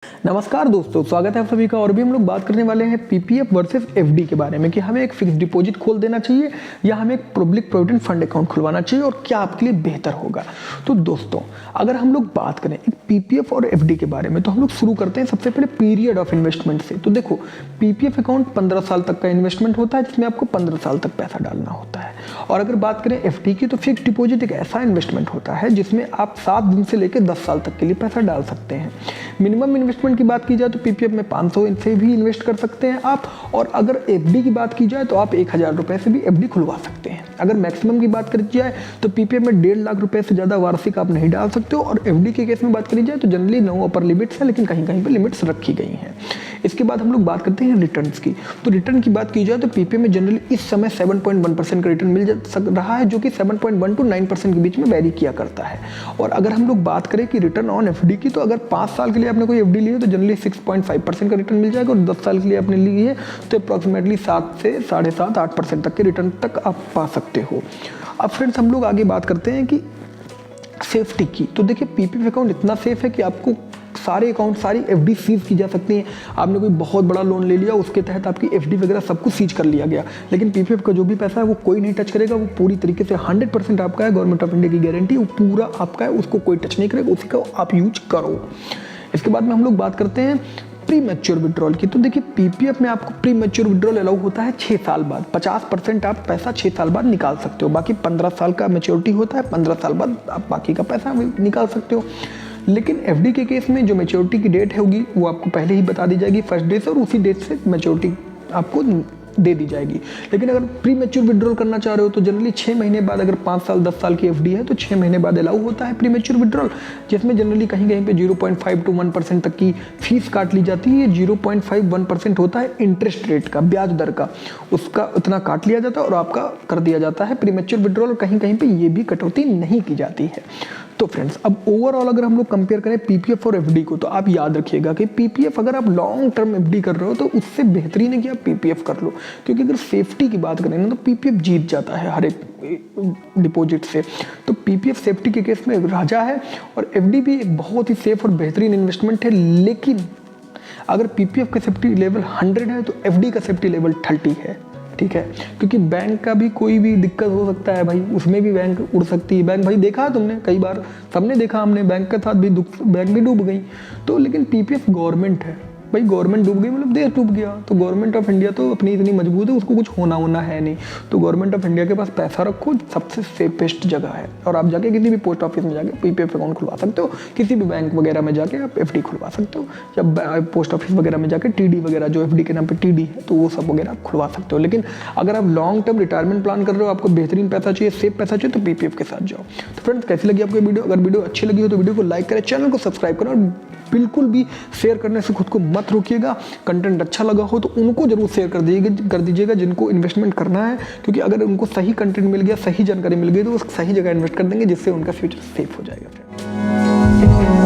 नमस्कार दोस्तों, स्वागत है आप सभी का। और भी हम लोग बात करने वाले हैं पीपीएफ वर्सेस एफडी के बारे में कि हमें एक फिक्स डिपॉजिट खोल देना चाहिए या हमें एक पब्लिक प्रोविडेंट फंड अकाउंट खुलवाना चाहिए और क्या आपके लिए बेहतर होगा। तो दोस्तों, अगर हम लोग बात करें एक पीपीएफ और एफडी के बारे में तो हम लोग शुरू करते हैं सबसे पहले पीरियड ऑफ इन्वेस्टमेंट से। तो देखो, पीपीएफ अकाउंट 15 साल तक का इन्वेस्टमेंट होता है जिसमें आपको 15 साल तक पैसा डालना होता है। और अगर बात करें एफडी की तो फिक्स डिपॉजिट एक ऐसा इन्वेस्टमेंट होता है जिसमें आप 7 दिन से लेकर 10 साल तक के लिए पैसा डाल सकते हैं। मिनिमम इन्वेस्टमेंट की बात की जाए तो पीपीएफ में 500 से भी इन्वेस्ट कर सकते हैं आप, और अगर एफडी की बात की जाए तो आप 1000 रुपए से भी एफडी खुलवा सकते हैं। अगर मैक्सिमम की बात करी जाए तो पीपीएफ में 1.5 लाख रुपए से ज़्यादा वार्षिक आप नहीं डाल सकते हो, और एफडी के केस में बात करी जाए तो जनरली नो अपर लिमिट्स है, लेकिन कहीं कहीं पर लिमिट्स रखी गई हैं। इसके बाद हम लोग बात करते हैं रिटर्न्स की। तो रिटर्न की बात की जाए तो पीपीएफ में जनरली इस समय 7.1% का रिटर्न मिल रहा है, जो कि 7.1 to 9% के बीच में वेरी किया करता है। और अगर हम लोग बात करें कि रिटर्न ऑन एफडी की, तो अगर 5 साल के लिए आपने कोई एफडी ली है तो जनरली 6.5% का रिटर्न मिल जाएगा, और 10 साल के लिए आपने ली है तो अप्रॉक्सीमेटली 7 से 7.5-8% तक के रिटर्न तक आप पा सकते हो। अब फ्रेंड्स, हम लोग आगे बात करते हैं कि सेफ्टी की। तो देखिए, पीपीएफ अकाउंट इतना सेफ है कि आपको सारे अकाउंट, सारी एफडी सीज की जा सकती हैं। आपने कोई बहुत बड़ा लोन ले लिया, उसके तहत आपकी एफडी वगैरह सब कुछ सीज कर लिया गया, लेकिन पीपीएफ का जो भी पैसा है वो कोई नहीं टच करेगा। वो पूरी तरीके से 100% आपका है, गवर्नमेंट ऑफ इंडिया की गारंटी, वो पूरा आपका है, उसको कोई टच नहीं करेगा, उसी का आप यूज करो। इसके बाद में हम लोग बात करते हैं प्री मैच्योर विड्रॉल की। तो देखिए, पीपीएफ में आपको प्री मैच्योर विड्रॉल अलाउ होता है 6 साल बाद। 50% आप पैसा 6 साल बाद निकाल सकते हो, बाकी 15 साल का मैच्योरिटी होता है, 15 साल बाद आप बाकी का पैसा निकाल सकते हो। लेकिन एफडी के केस में जो मैच्योरिटी की डेट होगी वो आपको पहले ही बता दी जाएगी फर्स्ट डे से, और उसी डेट से मैच्योरिटी आपको दे दी जाएगी। लेकिन अगर प्री मैच्योर विड्रॉल करना चाह रहे हो तो जनरली 6 महीने बाद, अगर 5 साल 10 साल की एफडी है तो 6 महीने बाद अलाउ होता है प्री मैच्योर विड्रॉल, जिसमें जनरली कहीं कहीं पे 0.5 to 1% तक की फीस काट ली जाती है। 0.5-1% होता है इंटरेस्ट रेट का, ब्याज दर का, उसका उतना काट लिया जाता है और आपका कर दिया जाता है प्री मैच्योर विड्रॉल। कहीं कहीं पे ये भी कटौती नहीं की जाती है। तो फ्रेंड्स, अब ओवरऑल अगर हम लोग कंपेयर करें पीपीएफ और एफडी को, तो आप याद रखिएगा कि पीपीएफ अगर आप लॉन्ग टर्म एफडी कर रहे हो तो उससे बेहतरीन है कि आप पीपीएफ कर लो, क्योंकि अगर सेफ्टी की बात करें ना तो पीपीएफ जीत जाता है हर एक डिपॉजिट से। तो पीपीएफ सेफ्टी के केस में राजा है, और एफडी भी एक बहुत ही सेफ और बेहतरीन इन्वेस्टमेंट है। लेकिन अगर पीपीएफ का सेफ्टी लेवल 100 है तो एफडी का सेफ्टी लेवल 30 है, ठीक है। क्योंकि बैंक का भी कोई भी दिक्कत हो सकता है भाई, उसमें भी बैंक उड़ सकती है। बैंक भाई देखा है तुमने, कई बार सबने देखा, हमने बैंक के साथ भी बैंक भी डूब गई। तो लेकिन पीपीएफ गवर्नमेंट है भाई, गवर्नमेंट डूब गई मतलब देश डूब गया। तो गवर्नमेंट ऑफ इंडिया तो अपनी इतनी मजबूत है, उसको कुछ होना है नहीं। तो गवर्नमेंट ऑफ इंडिया के पास पैसा रखो, सबसे सेफेस्ट जगह है। और आप जाके किसी भी पोस्ट ऑफिस में जाके पीपीएफ अकाउंट खुलवा सकते हो, किसी भी बैंक वगैरह में जाके आप एफडी खुलवा सकते हो, या पोस्ट ऑफिस वगैरह में जाके टीडी वगैरह, जो एफडी के नाम पे टीडी है, तो वो सब वगैरह आप खुलवा सकते हो। लेकिन अगर आप लॉन्ग टर्म रिटायरमेंट प्लान कर रहे हो, आपको बेहतरीन पैसा चाहिए, सेफ पैसा चाहिए, तो पीपीएफ के साथ जाओ। तो फ्रेंड्स, कैसी लगी आपको वीडियो? अगर वीडियो अच्छी लगी हो तो वीडियो को लाइक करें, चैनल को सब्सक्राइब करें, और बिल्कुल भी शेयर करने से खुद को मत रोकिएगा। कंटेंट अच्छा लगा हो तो उनको जरूर शेयर कर दीजिएगा जिनको इन्वेस्टमेंट करना है, क्योंकि अगर उनको सही कंटेंट मिल गया, सही जानकारी मिल गई, तो वो सही जगह इन्वेस्ट कर देंगे, जिससे उनका फ्यूचर सेफ हो जाएगा।